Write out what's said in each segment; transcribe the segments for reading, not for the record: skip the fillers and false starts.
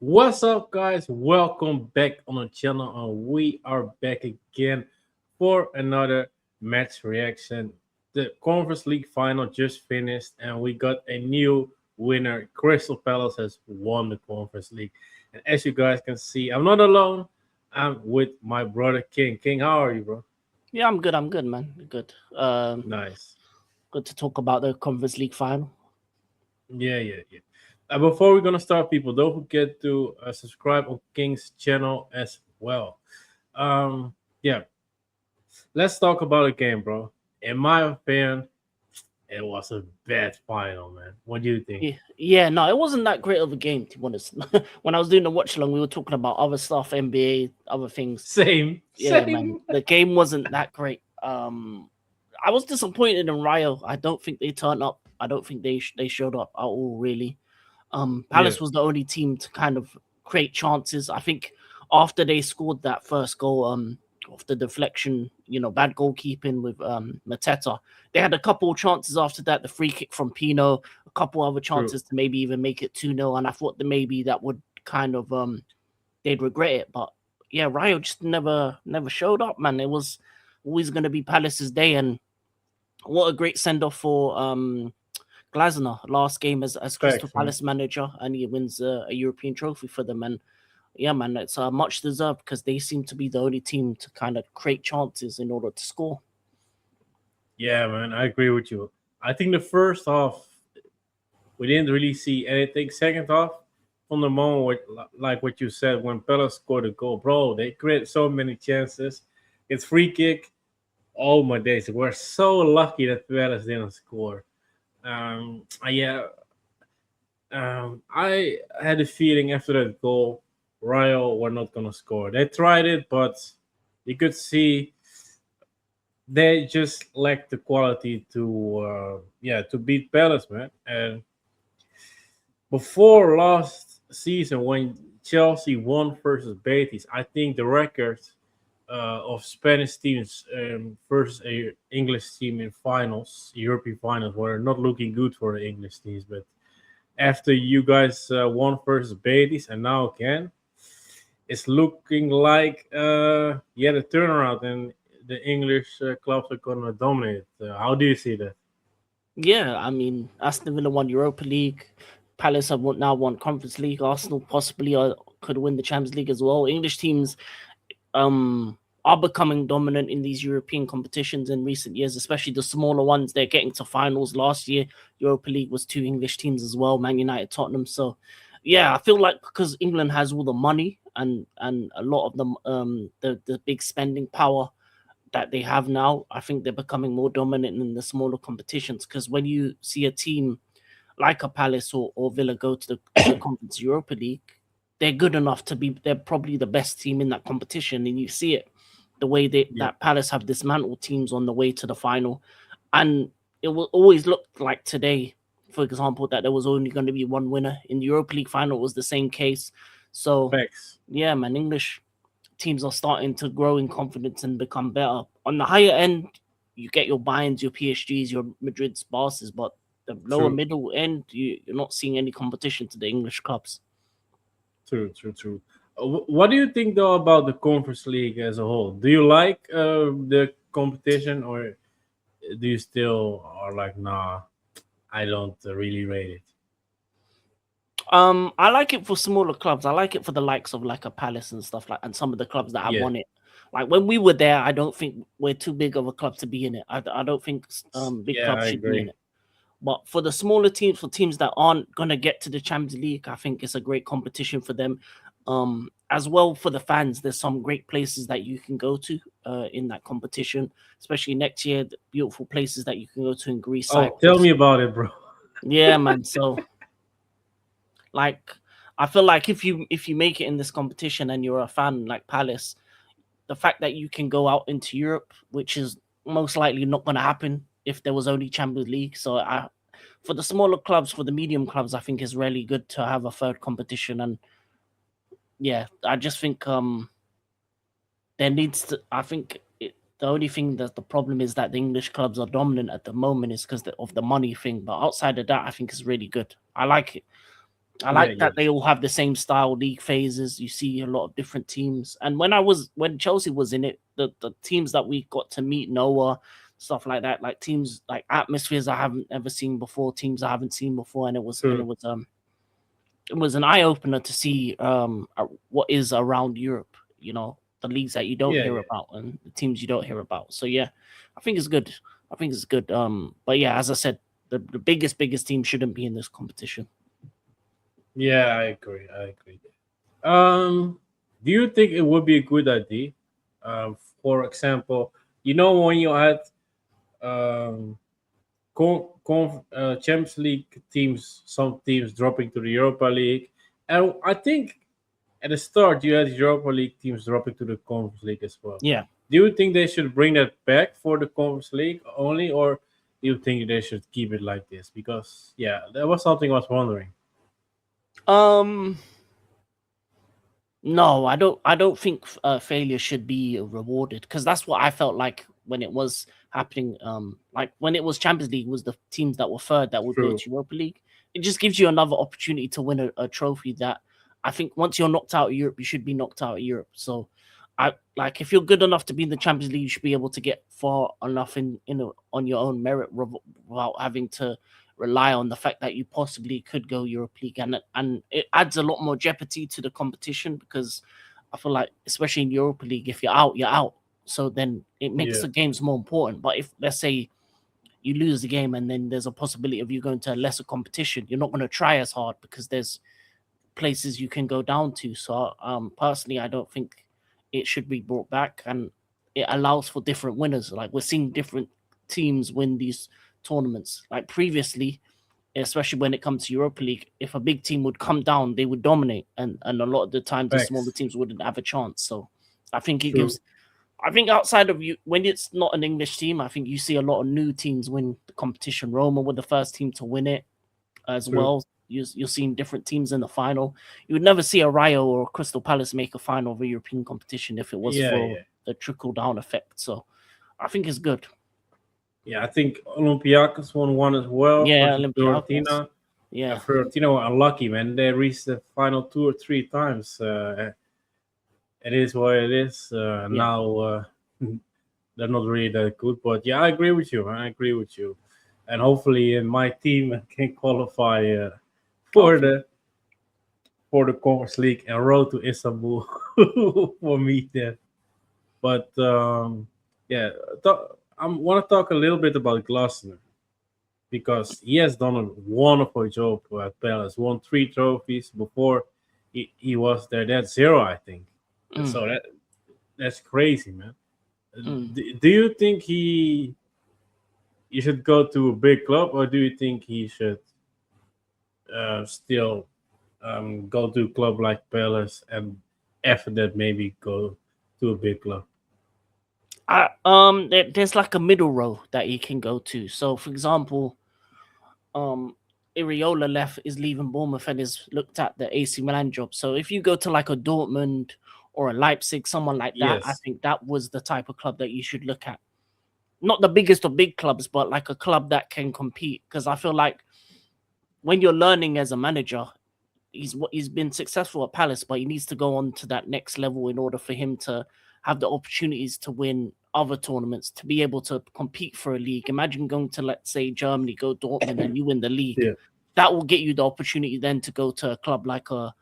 What's up, guys? Welcome back on the channel, and we are back again for another match reaction. The Conference League final just finished, and we got a new winner. Crystal Palace has won the Conference League, and as you guys can see, I'm not alone. I'm with my brother King. King, how are you, bro? Yeah, I'm good. I'm good, man. Good. Nice. Good to talk about the Conference League final. Yeah. Before we're gonna start, people, don't forget to subscribe on King's channel as well. Yeah, let's talk about the game, bro. In my opinion, it was a bad final, man. What do you think? Yeah, no, it wasn't that great of a game, to be honest. When I was doing the watch along, we were talking about other stuff, NBA, other things. Same, Yeah, man, same. the game wasn't that great. I was disappointed in Rayo. I don't think they turned up. I don't think they showed up at all, really. Yeah, Palace was the only team to kind of create chances. I think after they scored that first goal, off the deflection, bad goalkeeping with Mateta, they had a couple of chances after that. The free kick from Pino, a couple other true. chances to maybe even make it 2-0, and I thought that maybe that would kind of they'd regret it, but yeah, Rayo just never showed up, man. It was always going to be Palace's day, and what a great send off for Glasner last game as Crystal Facts, man. Palace manager, and he wins a European trophy for them. And yeah, man, it's much deserved because they seem to be the only team to kind of create chances in order to score. Yeah, man, I agree with you. I think the first half we didn't really see anything. Second half, from the moment like what you said, when Palace scored a goal, bro, they created so many chances. It's free kick. Oh my days, we're so lucky that Palace didn't score. Yeah, I had a feeling after that goal, Rayo were not gonna score. They tried it, but you could see they just lacked the quality to beat Palace, man. And before last season, when Chelsea won versus Betis, I think the record of Spanish teams versus a English team in finals, European finals, were not looking good for the English teams. But after you guys won versus Betis and now again, it's looking like the turnaround and the English clubs are gonna dominate. How do you see that? Yeah, I mean, Aston Villa won Europa League. Palace have now won Conference League. Arsenal possibly could win the Champions League as well. English teams are becoming dominant in these European competitions in recent years, especially the smaller ones. They're getting to finals. Last year, Europa League was two English teams as well, Man United, Tottenham. So, yeah, I feel like because England has all the money and a lot of them, the big spending power that they have now, I think they're becoming more dominant in the smaller competitions. Because when you see a team like a Palace or Villa go to the Conference Europa League, they're good enough to be. They're probably the best team in that competition, and you see it the way Yeah, that Palace have dismantled teams on the way to the final, and it will always look like today, for example, that there was only going to be one winner in the Europa League final. It was the same case. So facts. yeah, man, English teams are starting to grow in confidence and become better. On the higher end, you get your Bayerns, your PSGs, your Madrid's, Barca's, but the lower True, middle end, you're not seeing any competition to the English clubs. true. What do you think though about the Conference League as a whole? Do you like the competition, or do you still are like, nah, I don't really rate it? I like it for smaller clubs. I like it for the likes of like a Palace and stuff like, and some of the clubs that have Yeah, won it. Like when we were there, I don't think we're too big of a club to be in it. I don't think big yeah, clubs I should be in agree. it. But for the smaller teams, for teams that aren't gonna get to the Champions League, I think it's a great competition for them. As well for the fans, there's some great places that you can go to in that competition, especially next year. The beautiful places that you can go to in Greece, Oh, tell Cyprus. me about it, bro. Yeah, man. So like, I feel like if you make it in this competition and you're a fan like Palace, the fact that you can go out into Europe, which is most likely not going to happen if there was only Champions League. So for the smaller clubs, for the medium clubs, I think it's really good to have a third competition. And yeah, I just think there needs to. I think the only thing that the problem is that the English clubs are dominant at the moment is because of the money thing. But outside of that, I think it's really good. I like it. I Yeah, like yeah, that they all have the same style league phases. You see a lot of different teams. And when Chelsea was in it, the teams that we got to meet, Noah, stuff like that, like teams like atmospheres I haven't ever seen before, teams I haven't seen before, and true. it was an eye opener to see what is around Europe. You know, the leagues that you don't Yeah, hear yeah, about and the teams you don't hear about. So yeah, I think it's good. I think it's good. But yeah, as I said, the biggest team shouldn't be in this competition. yeah. I agree. I agree. Um, do you think it would be a good idea? For example, when you had um, Champions League teams, some teams dropping to the Europa League, and I think at the start you had Europa League teams dropping to the Conference League as well. Yeah. Do you think they should bring that back for the Conference League only, or do you think they should keep it like this? Because yeah, that was something I was wondering. Um. No, I don't. I don't think failure should be rewarded because that's what I felt like when it was happening. Like when it was Champions League, was the teams that were third that would go True. to Europa League. It just gives you another opportunity to win a trophy. That I think once you're knocked out of Europe, you should be knocked out of Europe. So, I like if you're good enough to be in the Champions League, you should be able to get far enough on your own merit without having to rely on the fact that you possibly could go Europa League, and it adds a lot more jeopardy to the competition because I feel like, especially in Europa League, if you're out, you're out. So then it makes Yeah. the games more important. But if let's say you lose the game and then there's a possibility of you going to a lesser competition, you're not going to try as hard because there's places you can go down to. So personally, I don't think it should be brought back, and it allows for different winners. Like we're seeing different teams win these tournaments. Like previously, especially when it comes to Europa League, if a big team would come down, they would dominate, and a lot of the times the smaller Facts. teams wouldn't have a chance. So I think it True. gives. I think outside of you, when it's not an English team, I think you see a lot of new teams win the competition. Roma were the first team to win it as True. well. You're seeing different teams in the final. You would never see a Rayo or a Crystal Palace make a final of a European competition if it was Yeah, for yeah. the trickle down effect. So I think it's good. Yeah, I think Olympiacos won one as well Yeah, versus Olympiacos. Fiorentina. Yeah, Fiorentina were unlucky, man. They reached the final two or three times. It is what it is. yeah. Now they're not really that good, but yeah, I agree with you. I agree with you, and hopefully my team can qualify for Hopefully. the Conference League and road to Istanbul for me then. But yeah, I want to talk a little bit about Glasner because he has done a wonderful job at Palace. Won three trophies before he was there. That's zero, I think. Mm, So that's crazy, man. mm. Do you think he should go to a big club, or do you think he should still go to a club like Palace and after that maybe go to a big club? There's like a middle row that he can go to. So, for example, um, Iriola left is leaving Bournemouth and is looked at the AC Milan job. So, if you go to like a Dortmund or a Leipzig, someone like that, I Yes. think that was the type of club that you should look at. Not the biggest of big clubs, but like a club that can compete. Because I feel like when you're learning as a manager, he's been successful at Palace, but he needs to go on to that next level in order for him to have the opportunities to win other tournaments, to be able to compete for a league. Imagine going to, let's say, Germany, go Dortmund, and you win the league. Yeah. That will get you the opportunity then to go to a club like a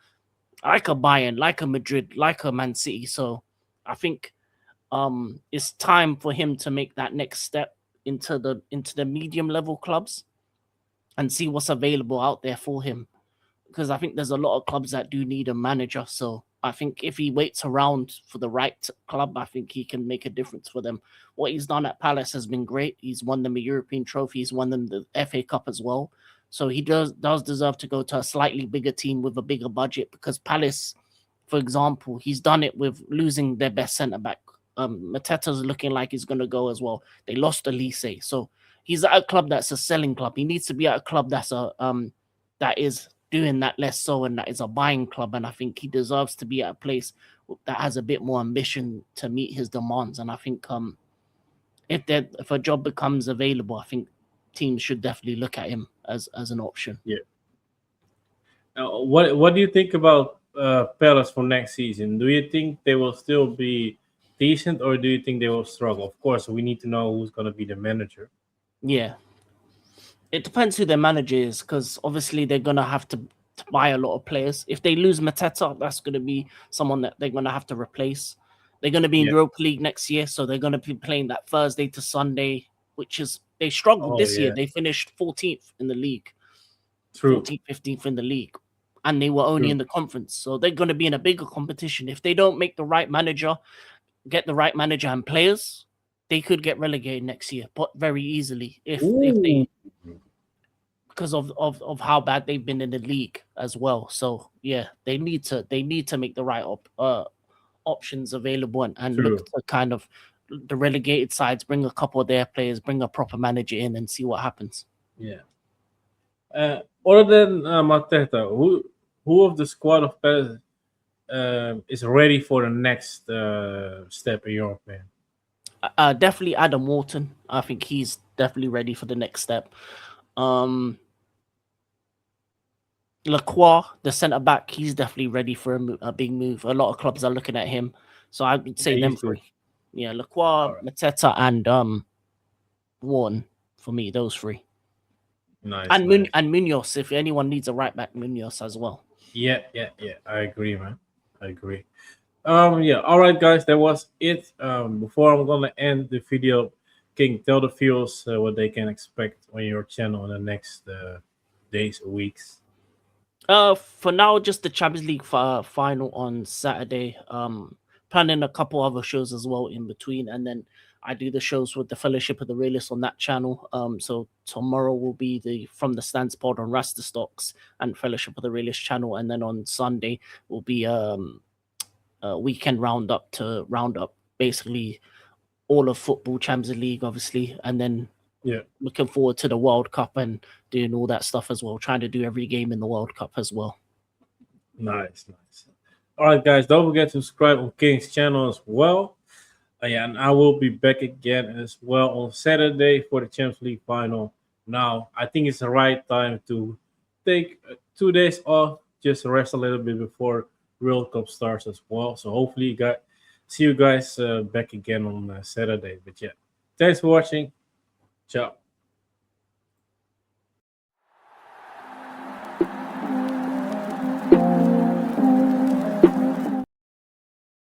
Bayern, like a Madrid, like a Man City. So I think it's time for him to make that next step into the medium level clubs and see what's available out there for him, because I think there's a lot of clubs that do need a manager. So I think if he waits around for the right club, I think he can make a difference for them. What he's done at Palace has been great. He's won them a European trophy. He's won them the FA Cup as well. So he does deserve to go to a slightly bigger team with a bigger budget, because Palace, for example, he's done it with losing their best centre back. Mateta's looking like he's going to go as well. They lost Elise, so he's at a club that's a selling club. He needs to be at a club that's a that is doing that less so, and that is a buying club. And I think he deserves to be at a place that has a bit more ambition to meet his demands. And I think if a job becomes available, I think teams should definitely look at him as an option. Yeah. What do you think about Palace for next season? Do you think they will still be decent, or do you think they will struggle? Of course, we need to know who's going to be the manager. Yeah, it depends who their manager is, because obviously they're gonna have to buy a lot of players. If they lose Mateta, that's gonna be someone that they're gonna have to replace. They're gonna be in Yeah. Europa League next year, so they're gonna be playing that Thursday to Sunday, which is they struggled Oh this year. yeah, They finished 14th in the league, true, 14th, 15th in the league, and they were only true. in the conference. So they're gonna be in a bigger competition. If they don't make the right manager, get the right manager and players, they could get relegated next year, but very easily if Ooh, they because of how bad they've been in the league as well. So yeah, they need to make the right options available and look true. to kind of the relegated sides, bring a couple of their players, bring a proper manager in, and see what happens. Yeah. Other than Mateta, who of the squad of Palace is ready for the next step in your opinion? Definitely Adam Wharton. I think he's definitely ready for the next step. Lacroix, the centre back, he's definitely ready for a big move. A lot of clubs are looking at him, so I would Yeah, say them he's good. three. Yeah, Lacroix, All right. Mateta, and Warren for me. Those three, Nice, nice. And Munoz. If anyone needs a right back, Munoz as well. Yeah, yeah, yeah. I agree, man. I agree. Yeah. All right, guys. That was it. Before I'm gonna end the video, can you tell the viewers what they can expect on your channel in the next days or weeks? For now, just the Champions League final on Saturday. Planning a couple other shows as well in between, and then I do the shows with the Fellowship of the Realists on that channel. So tomorrow will be the From the Stands pod on Rasta Stocks and Fellowship of the Realists channel, and then on Sunday will be a weekend roundup to round up basically all of football, Champions League, obviously, and then Yeah. looking forward to the World Cup and doing all that stuff as well. Trying to do every game in the World Cup as well. Nice, nice. All right, guys. Don't forget to subscribe on King's channel as well. Yeah, and I will be back again as well on Saturday for the Champions League final. Now, I think it's the right time to take 2 days off, just rest a little bit before World Cup starts as well. So hopefully, see you guys back again on Saturday. But yeah, thanks for watching. Ciao.